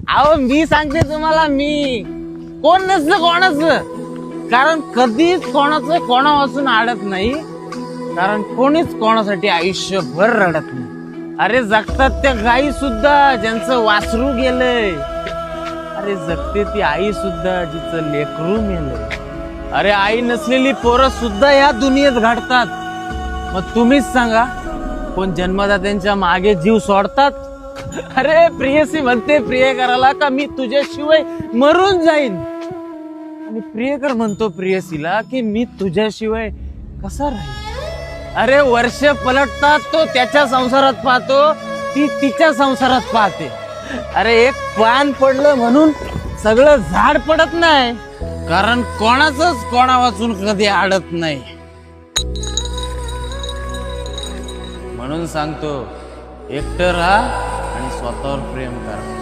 अहो मी सांगते तुम्हाला, मी कोण नसतं कोणाचं, कारण कधीच कोणाचं कोणापासून अडत नाही, कारण कोणीच कोणासाठी आयुष्यभर रडत नाही. अरे जगतात त्या गायी सुद्धा ज्यांचं वासरू गेलंय, अरे जगते ती आई सुद्धा जिचं लेकरू मेलंय. अरे आई नसलेली पोरं सुद्धा या दुनियेत घडतात. मग तुम्हीच सांगा, कोण जन्मदात्यांच्या मागे जीव सोडतात? अरे प्रियसी म्हणते प्रियकराला का मी तुझ्याशिवाय मरून जाईन, आणि प्रियकर म्हणतो प्रियसीला की मी तुझ्याशिवाय कसा राहील. अरे वर्ष पलटतात, तो त्याच्या संसारात पाहतो, ती तिच्या संसारात पाहते. अरे एक पान पडलं म्हणून सगळं झाड पडत नाही, कारण कोणाचंच कोणा वाचून कधी अडत नाही. म्हणून सांगतो, एकटं राहा आणि स्वतःवर प्रेम करा.